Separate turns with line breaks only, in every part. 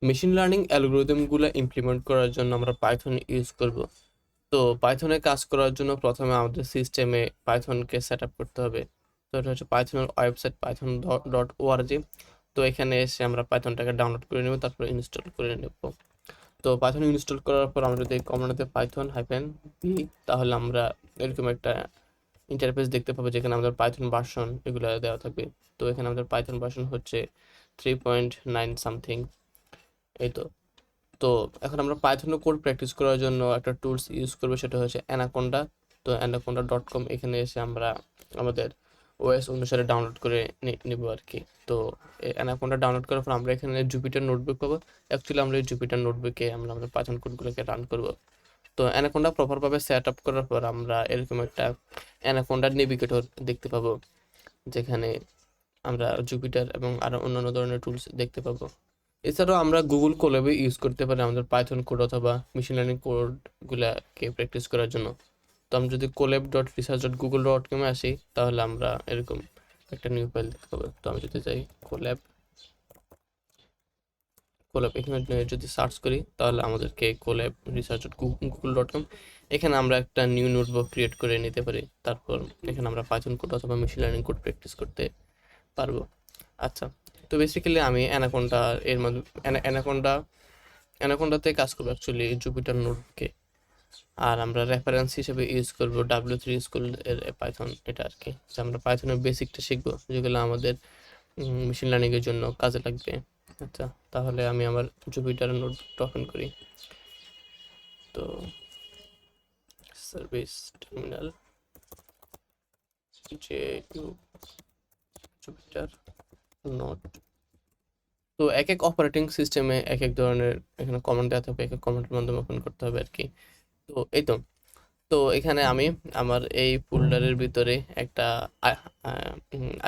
Machine learning অ্যালগরিদমগুলো implement করার জন্য আমরা পাইথন ইউজ করব। তো পাইথনে কাজ করার জন্য প্রথমে আমাদের সিস্টেমে পাইথনকে সেট আপ করতে হবে। তো এটা হচ্ছে পাইথনের ওয়েবসাইট python.org। তো এখানে এসে আমরা পাইথনটাকে ডাউনলোড করে নেব, তারপর ইনস্টল করে নেব। তো পাইথন ইনস্টল করার পর আমরা যদি কমান্ডে পাইথন হাইফেন পি, তাহলে আমরা এরকম একটা ইন্টারফেস দেখতে পাবো যেখানে আমাদের পাইথন ভার্সন এগুলো দেওয়া থাকবে। তো এখানে আমাদের পাইথন ভার্সন হচ্ছে 3.9 সামথিং, এই তো। তো এখন আমরা পাইথনে কোড প্র্যাকটিস করার জন্য একটা টুলস ইউজ করবো, সেটা হচ্ছে অ্যানাকোন্ডা। তো anaconda.com, এখানে এসে আমরা আমাদের ওএস অনুসারে ডাউনলোড করে নিব আর কি। তো অ্যানাকোন্ডা ডাউনলোড করার পর আমরা এখানে জুপিটার নোটবুক পাবো। অ্যাকচুয়ালি আমরা এই জুপিটার নোটবুকে আমরা আমাদের পাইথন কোডগুলোকে রান করব। তো অ্যানাকোন্ডা প্রপারভাবে সেট আপ করার পর আমরা এরকম একটা অ্যানাকোন্ডা নেভিগেটর দেখতে পাবো, যেখানে আমরা জুপিটার এবং আরো অন্যান্য ধরনের টুলস দেখতে পাবো। এছাড়াও আমরা গুগল কোল্যাবে ইউজ করতে পারি আমাদের পাইথন কোড অথবা মেশিন লার্নিং কোডগুলাকে প্র্যাকটিস করার জন্য। তো আমরা যদি colab.research.google.com-এ আসি, তাহলে আমরা এরকম একটা নিউ ফাইল দেখতে পাবো। তো আমি যদি যাই কোল্যাব কোল্যাব এখানে যদি সার্চ করি, তাহলে আমাদেরকে colab.research.google.com, এখানে আমরা একটা নিউ নোটবুক ক্রিয়েট করে নিতে পারি। তারপর এখানে আমরা পাইথন কোড অথবা মেশিন লার্নিং কোড প্র্যাকটিস করতে পারবো। আচ্ছা, তো বেসিক্যালি আমি অ্যানাকোন্ডা এর মধ্যে অ্যানাকোন্ডাতে কাজ করবো অ্যাকচুয়ালি জুপিটার নোটকে। আর আমরা রেফারেন্স হিসেবে ইউজ করবো W3 স্কুল এর পাইথন, এটা আর কি। যে আমরা পাইথনের বেসিকটা শিখবো, যেগুলো আমাদের মেশিন লার্নিং এর জন্য কাজে লাগবে। আচ্ছা, তাহলে আমি আমার জুপিটার নোটবুকটা ওপেন করি। তো সার্ভিস টার্মিনাল, যে জুপিটার নোট। তো এক এক অপারেটিং সিস্টেমে এক এক ধরনের এখানে কমান্ড দেওয়া থাকবে, এক এক কমান্ডের মাধ্যমে ওপেন করতে হবে আর কি। তো এই তো। তো এখানে আমি আমার এই ফোল্ডারের ভিতরে একটা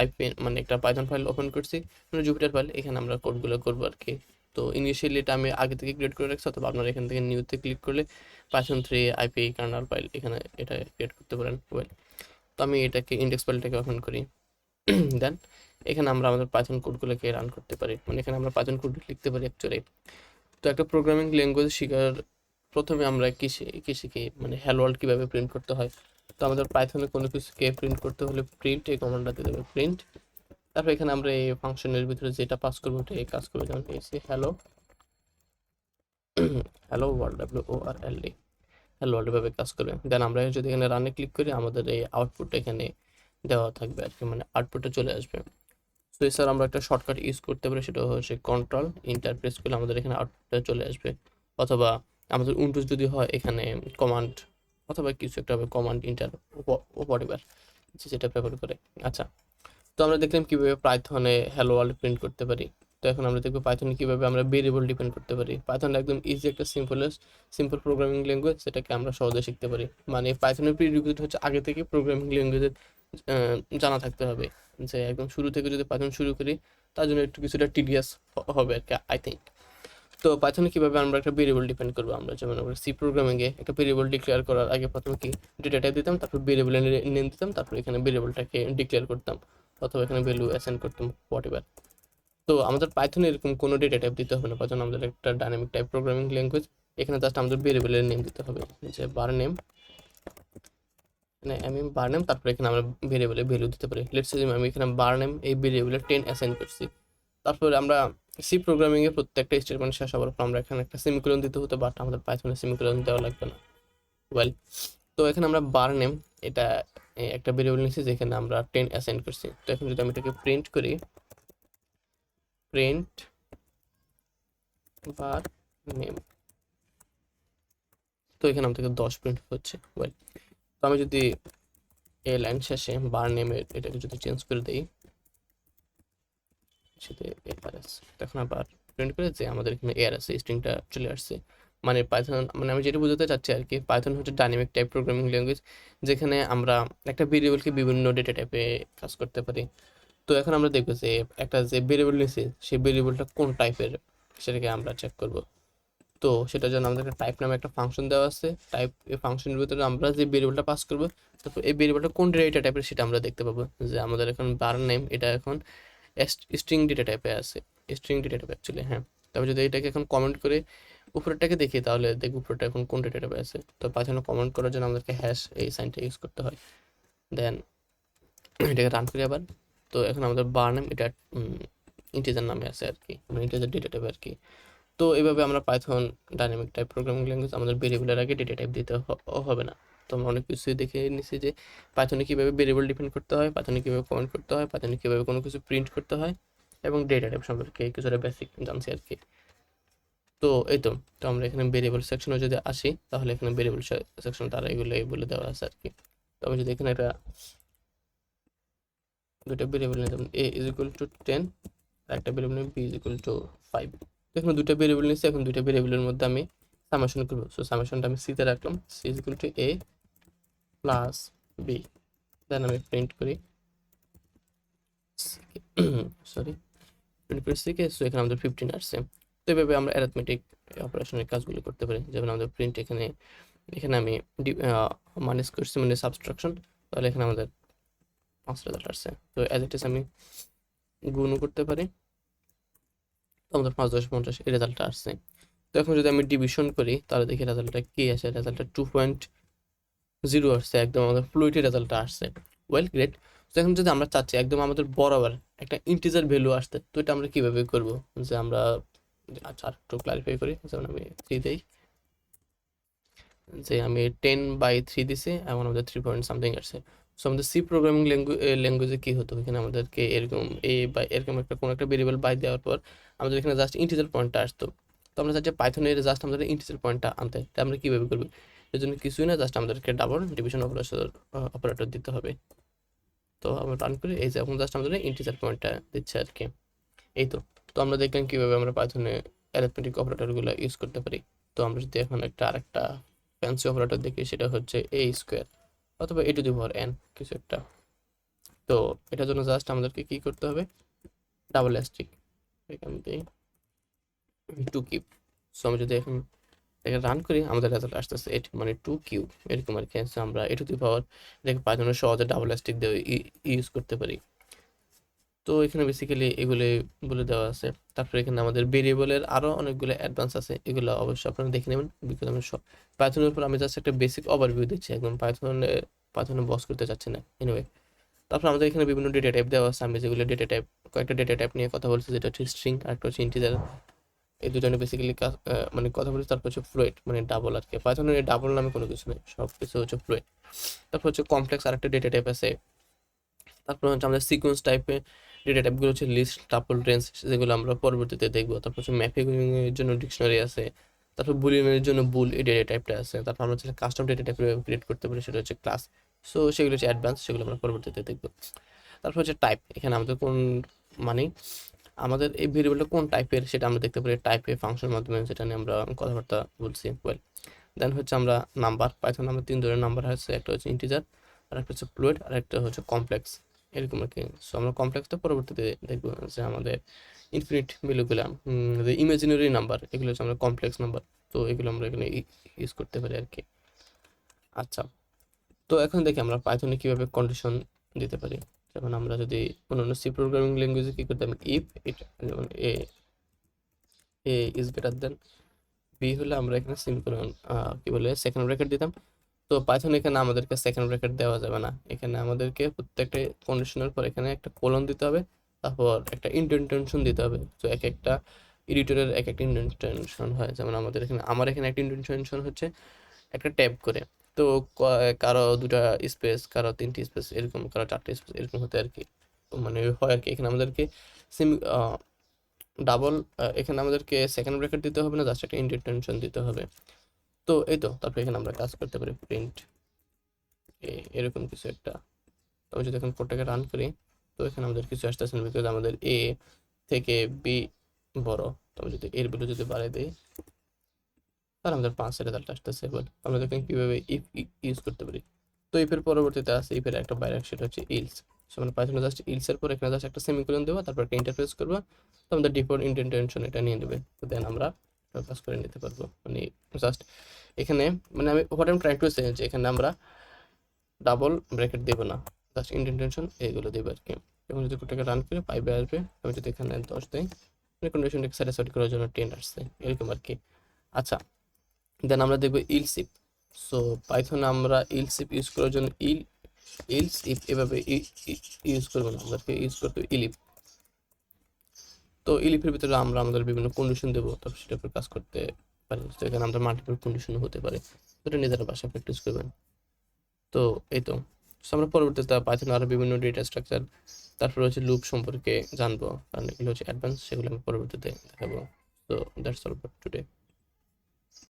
আইপি মানে একটা পাইথন ফাইল ওপেন করছি, মানে জুপিটার ফাইল। এখানে আমরা কোডগুলো করবো আর কি। তো ইনিশিয়ালি এটা আমি আগে থেকে ক্রিয়েট করে রাখছি, অথবা আপনারা এখান থেকে নিউতে ক্লিক করলে python 3 আইপি কার্নাল ফাইল এখানে এটা ক্রিয়েট করতে পারেন। ওয়েল, তো আমি এটাকে ইন্ডেক্স ফাইলটাকে ওপেন করি। দেন এখানে আমরা আমাদের পাইথন কোডগুলোকে রান করতে পারি, মানে এখানে আমরা পাইথন কোড লিখতে পারি অ্যাকচুয়ালি। তো একটা প্রোগ্রামিং ল্যাঙ্গুয়েজ শেখার প্রথমে আমরা কি শিখি, মানে হ্যালো ওয়ার্ল্ড কীভাবে প্রিন্ট করতে হয়। তো আমাদের পাইথনে কোনো কিছুকে প্রিন্ট করতে হলে প্রিন্ট এই কমান্ডটা দিতে হবে, প্রিন্ট। তারপর এখানে আমরা এই ফাংশনের ভিতরে যেটা পাস করবো ওটা এই কাজ করবো, যেমন এসে hello hello world, WORLD, hello world ভাবে কাজ করবে। দেন আমরা যদি এখানে রানে ক্লিক করি, আমাদের এই আউটপুটটা এখানে দেওয়া থাকবে আর কি, মানে আউটপুটটা চলে আসবে। তো এছাড়া আমরা একটা শর্টকাট ইউজ করতে পারি, সেটা হচ্ছে কন্ট্রোল ইন্টার প্রেস করলে আমাদের এখানে আউটপুটটা চলে আসবে। অথবা আমাদের উইন্ডোজ যদি হয়, এখানে কমান্ড অথবা কিছু একটা হবে, কমান্ড ইন্টার হোয়াটএভার, যেটা ব্যবহার করে। আচ্ছা, তো আমরা দেখলাম কিভাবে পাইথনে হ্যালো ওয়ার্ল্ড প্রিন্ট করতে পারি। তো এখন আমরা দেখবো পাইথনে কিভাবে আমরা ভেরিয়েবল ডিপেন্ড করতে পারি। পাইথন একদম ইজি একটা সিম্পল প্রোগ্রামিং ল্যাঙ্গুয়েজ, সেটাকে আমরা সহজে শিখতে পারি। মানে পাইথনের প্রিরিকুইজিট হচ্ছে আগে থেকে প্রোগ্রামিং ল্যাঙ্গুয়েজের জানা থাকতে হবে। যে একদম শুরু থেকে যদি পাইথন শুরু করি, তার জন্য একটু কিছুটা টিডিয়াস হবে আর কি, আই থিঙ্ক। তো পাইথনে কিভাবে আমরা একটা ভেরিয়েবল ডিপেন্ড করবো, আমরা যেমন আমরা সি প্রোগ্রামিংয়ে একটা ভেরিয়েবল ডিক্লেয়ার করার আগে প্রথমে কি ডেটা টাইপ দিতাম, তারপর ভেরিয়েবলের নেম দিতাম, তারপর এখানে ভেরিয়েবলটাকে ডিক্লেয়ার করতাম, অথবা এখানে ভ্যালু অ্যাসাইন করতাম, হোয়াটএভার। তো আমাদের পাইথনে এরকম কোনো ডেটা টাইপ দিতে হবে না, পাইথন আমাদের একটা ডাইনামিক টাইপ প্রোগ্রামিং ল্যাঙ্গুয়েজ। এখানে জাস্ট আমাদের ভেরিয়েবলের নেম দিতে হবে, যে বার নেম, মানে আমি বার নেম, তারপরে এখানে আমরা ভেরিয়েবলের ভ্যালু দিতে পারি। লেটস সে আমি এখানে বার নেম এই ভেরিয়েবলের 10 অ্যাসাইন করছি। তারপরে আমরা সি প্রোগ্রামিং এর প্রত্যেকটা স্টেটমেন্ট শেষ হওয়ার পর আমরা এখানে একটা সেমিকোলন দিতে হতো, বাট আমাদের পাইথনে সেমিকোলন দেওয়া লাগবে না। ওয়েল, তো এখানে আমরা বার নেম এটা একটা ভেরিয়েবল নিচ্ছি, যেখানে আমরা 10 অ্যাসাইন করছি। তো এখন যদি আমি এটাকে প্রিন্ট করি, প্রিন্ট বার নেম, তো এখানে আমাদের 10 প্রিন্ট হচ্ছে। ওয়েল, তো আমি যদি এই লাইন শেষে বার নেমের এটাকে যদি চেঞ্জ করে দিই, সেটা এআরএস, তখন আবার প্রিন্ট করে যে আমাদের এখানে এআরএস স্ট্রিংটা চলে আসছে। মানে পাইথন, মানে আমি যেটা বোঝাতে চাচ্ছি আর কি, পাইথন হচ্ছে ডাইনামিক টাইপ প্রোগ্রামিং ল্যাঙ্গুয়েজ, যেখানে আমরা একটা ভেরিয়েবলকে বিভিন্ন ডেটা টাইপে কাজ করতে পারি। তো এখন আমরা দেখবো যে একটা যে ভেরিয়েবল নিয়েছি, সেই ভেরিয়েবলটা কোন টাইপের, সেটাকে আমরা চেক করব। তো সেটার জন্য আমাদের একটা টাইপ নামে একটা ফাংশন দেওয়া আছে। টাইপ এই ফাংশনের ভিতরে আমরা যে ভেরিয়েবলটা পাস করবো, তারপর এই ভেরিয়েবলটা কোন ডেটা টাইপের সেটা আমরা দেখতে পাবো। যে আমাদের এখন বার নেম এটা এখন স্ট্রিং ডেটা টাইপে আছে, স্ট্রিং ডেটা টাইপ অ্যাকচুয়ালি, হ্যাঁ। তবে যদি এটাকে এখন কমেন্ট করে উপরেরটাকে দেখি তাহলে দেখব উপরেরটা এখন কোন ডেটা টাইপে আছে। তো পাইথনে কমেন্ট করার জন্য আমাদেরকে হ্যাশ এই সাইনটা ইউজ করতে হয়। দেন এটাকে রান করি আবার। তো এখন আমাদের বার নেম এটা ইন্টিজার নামে আছে আর কি, মানে ইন্টিজার ডেটা টাইপ আর কি। তো এইভাবে আমরা Python dynamic type programming language আমাদের ভেরিয়েবলের আগে ডেটা টাইপ দিতে হবে না। তো আমরা অনেক কিছুই দেখে নিছি যে পাইথনে কীভাবে ভেরিয়েবল ডিফাইন করতে হয়, পাইথনে কীভাবে কমেন্ট করতে হয়, পাইথনে কীভাবে কোনো কিছু প্রিন্ট করতে হয় এবং ডেটা টাইপ সম্পর্কে কিছুটা বেসিক জানছি আর কি। তো এই তো আমরা এখানে ভেরিয়েবল সেকশনে যদি আসি তাহলে এখানে ভেরিয়েবল সেকশন তারা এগুলো বলে দেওয়া আছে আর কি। তো আমি যদি এখানে একটা দুটো ভেরিয়েবল নিতাম a ইজ ইকুয়াল টু 10 আর একটা variable b is equal to 5। তো এখানে দুটো ভেরিয়েবল নিয়েছি, এখন দুটো ভেরিয়েবলের মধ্যে আমি সামেশন করব। সো সামেশনটা আমি c তে রাখলাম, c is equal to a plus b। দেন আমি প্রিন্ট করি সরি প্রিন্ট করে c কে। সো এখানে আমাদের 15 আসছে। তো এইভাবে আমরা অ্যারিথমেটিক অপারেশনের কাজগুলো করতে পারি। যেমন আমাদের প্রিন্ট এখানে আমি মাইনাস করছি মানে সাবট্রাকশন, তাহলে এখানে আমাদের 5 রেজাল্ট আসছে। তো অ্যাজ ইট ইজ আমি গুণও করতে পারি, তো আমাদের 5 10 50 এই রেজাল্টটা আসছে। তো এখন যদি আমি ডিভিশন করি তাহলে দেখি রেজাল্টটা কি আসে। রেজাল্টটা 2.0 আসছে, একদম আমাদের ফ্লুইডের রেজাল্টটা আসছে। Well great. তো এখন যদি আমরা চাচ্ছি একদম আমাদের বরাবর একটা ইন্টিজার ভ্যালু আসতে, তো এটা আমরা কিভাবে করব? যে আমরা আচ্ছা একটু ক্লারিফাই করি। যেমন আমি 3 দেই, যে আমি 10/3 দিছি এবং আমাদের 3 পয়েন্ট সামথিং আসছে। সো আমাদের সি প্রোগ্রামিং ল্যাঙ্গুয়েজে কি হতো, এখানে আমাদেরকে এরকম বা এরকম একটা কোনো একটা ভেরিয়েবল বাই দেওয়ার পর আমাদের এখানে জাস্ট ইন্টিজার পয়েন্টটা আসতো। তো আমরা চাচ্ছি পাইথনের জাস্ট আমাদের ইন্টিজার পয়েন্টটা আনতে, তাই আমরা কীভাবে করবো? এর জন্য কিছুই না, জাস্ট আমাদেরকে ডাবল ডিভিশন অপারেটর দিতে হবে। তো আমরা রান করি, এই যে এখন জাস্ট আমাদের ইন্টিজার পয়েন্টটা দিচ্ছে আর কি। এই তো আমরা দেখলাম কীভাবে আমরা পাইথনে অ্যারিথমেটিক অপারেটরগুলো ইউজ করতে পারি। তো আমরা যদি এখন আরেকটা ফ্যান্সি অপারেটর দেখি, সেটা হচ্ছে a স্কোয়ার অথবা a to the power n কিছু একটা। তো এটার জন্য জাস্ট আমাদেরকে কি করতে হবে? ডাবল অ্যাস্ট্রিক এখান থেকে 2 কিউব। সো আমি যদি এখন এটা রান করি আমাদের রেজাল্ট আসতেছে 8 মানে 2 কিউব এরকম আর কি। আমরা a টু দি পাওয়ার এটাকে পাইথনে সহজে ডাবল অ্যাস্ট্রিক দিয়ে ইউজ করতে পারি। তো এখানে বেসিক্যালি এগুলো বলে দেওয়া আছে। তারপরে এখানে আমাদের ভেরিয়েবলের আরও অনেকগুলো অ্যাডভান্স আছে, এগুলো অবশ্যই আপনারা দেখে নেবেন। বিকজ আমি সব পাইথনের উপর আমি জাস্ট একটা বেসিক ওভারভিউ দিচ্ছি, একদম পাইথনে বস করতে চাচ্ছি না। এনিওয়ে, তারপর আমাদের এখানে বিভিন্ন ডেটা টাইপ দেওয়া আছে। আমি যেগুলো ডেটা টাইপ কয়েকটা ডেটা টাইপ নিয়ে কথা বলছি, যেটা হচ্ছে স্ট্রিং আর একটা হচ্ছে ইন্টিজার। এই দুটো নিয়ে বেসিক্যালি মানে কথা বলছি। তারপর হচ্ছে ফ্লুইড মানে ডাবল আর কি। পাইথনের ডাবল নামে কোনো কিছু নেই, সব কিছু হচ্ছে ফ্লুইড। তারপর হচ্ছে কমপ্লেক্স আর একটা ডেটা টাইপ আছে। তারপর হচ্ছে আমাদের সিকোয়েন্স টাইপের ডেটা টাইপগুলো হচ্ছে লিস্ট, টাপল, রেঞ্জ, যেগুলো আমরা পরবর্তীতে দেখবো। তারপর হচ্ছে ম্যাপিং এর জন্য ডিকশনারি আছে। তারপর বুলিয়ানের জন্য বুল এই ডেটা টাইপটা আছে। তারপর আমরা হচ্ছে কাস্টম ডেটা টাইপ ক্রিয়েট করতে পারি, সেটা হচ্ছে ক্লাস। সো সেগুলো হচ্ছে অ্যাডভান্স, সেগুলো আমরা পরবর্তীতে দেখবো। তারপর হচ্ছে টাইপ, এখানে আমাদের কোন মানে আমাদের এই ভেরিয়েবলটা কোন টাইপের সেটা আমরা দেখতে পারি টাইপে ফাংশনের মাধ্যমে, যেটা নিয়ে আমরা কথাবার্তা বলছি। ওয়েল দেন হচ্ছে আমরা নাম্বার, পাইথন আমরা 3 ধরনের নাম্বার আছে, একটা হচ্ছে ইন্টিজার, আর একটা হচ্ছে ফ্লুইড, আর একটা হচ্ছে কমপ্লেক্স এরকম আর কি। সো আমরা কমপ্লেক্সটা পরবর্তীতে দেখবো, যে আমাদের ইনফিনিট ভ্যালুগুলো, যে ইমাজিনারি নাম্বার, এগুলো হচ্ছে আমরা কমপ্লেক্স নাম্বার। তো এগুলো আমরা এখানে ইউজ করতে পারি আর কি। আচ্ছা, তো এখন দেখি আমরা পাইথনে কীভাবে কন্ডিশন দিতে পারি। যেমন আমরা যদি অন্যান্য সি প্রোগ্রামিং ল্যাঙ্গুয়েজে কী করতাম, ইফ এটা যেমন এ ইজ গ্রেটার দেন বি হলে আমরা এখানে সেমিকোলন কি বলে সেকেন্ড ব্র্যাকেট দিতাম। তো পাইথন এখানে আমাদেরকে সেকেন্ড ব্র্যাকেট দেওয়া যাবে না, এখানে আমাদেরকে প্রত্যেকটা কন্ডিশনের পর এখানে একটা কোলন দিতে হবে, তারপর একটা ইন্ডেন্টেশন দিতে হবে। তো এক একটা এডিটরের এক একটা ইন্ডেন্টেশন হয়। যেমন আমাদের এখানে আমার এখানে একটা ইন্ডেন্টেশন হচ্ছে একটা ট্যাব করে। তো কারো 2টা স্পেস, কারো 3টি স্পেস এরকম, কারো 4টে স্পেস এরকম হতে আর কি, মানে হয় আর কি। এখানে আমাদেরকে সেমি ডাবল, এখানে আমাদেরকে সেকেন্ড ব্র্যাকেট দিতে হবে না, জাস্ট একটা ইন্ডেন্টেশন দিতে হবে। তো এই তো তারপরে এখানে আমরা কাজ করতে পারি প্রিন্ট এরকম কিছু একটা। তো আমি যদি এখন কোডটাকে রান করি, তো এখানে আমাদের কিছু আসতেছে না, বিকজ আমাদের এ থেকে বি বড়। তো আমি যদি এর ভ্যালু যদি বাড়াই দিই তাহলে আমাদের 5 রেজাল্ট আসতেছে। এবার আমরা দেখেন কীভাবে ইফ ইউজ করতে পারি। তো ইফের পরবর্তীতে আছে ইফের একটা বাইরে, সেটা হচ্ছে ইলস। সো আমরা পাইথনে জাস্ট ইলসের পর এখানে জাস্ট একটা সেমিকোলন দেবো, তারপর একটা ইন্টারফেস করবো। তো আমাদের ডিফল্ট ইন্ডেন্টেশন এটা নিয়ে নেবে। তো দেন আমরা কাজ করে নিতে পারবো। মানে জাস্ট এখানে মানে আমি what I am trying to say, যে এখানে আমরা ডাবল ব্র্যাকেট দেবো না, জাস্ট ইন্ডেন্টেশন এইগুলো দেবো আর কি। এবং যদি কোডটাকে রান করে পাইবে আসবে। আমি যদি এখানে 10 দিই, কন্ডিশনটাকে স্যাটিসফাইড করার জন্য 10 আসছে, এরকম আর কি। আচ্ছা, দেন আমরা দেখবো ইলস ইফ। সো পাইথনে আমরা ইলস ইফ ইউজ করার জন্য ইলস ইফ এভাবে ইউজ করবো না, আমাদেরকে ইউজ করতে হবে ইলিফ। তো ইলিফের ভিতরে আমরা আমাদের বিভিন্ন কন্ডিশন দেবো, তারপর সেটার উপর কাজ করতে পারি। তো এখানে আমাদের মাল্টিপল কন্ডিশন হতে পারে, সেটা নিজেরা বাসায় প্র্যাকটিস করবেন। তো এই তো আমরা পরবর্তীতে পাইথনে আরো বিভিন্ন ডেটা স্ট্রাকচার, তারপর হচ্ছে লুপ সম্পর্কে জানবো, কারণ এগুলো হচ্ছে অ্যাডভান্স, সেগুলো আমি পরবর্তীতে দেখাবো। তো দ্যাটস অল ফর টুডে।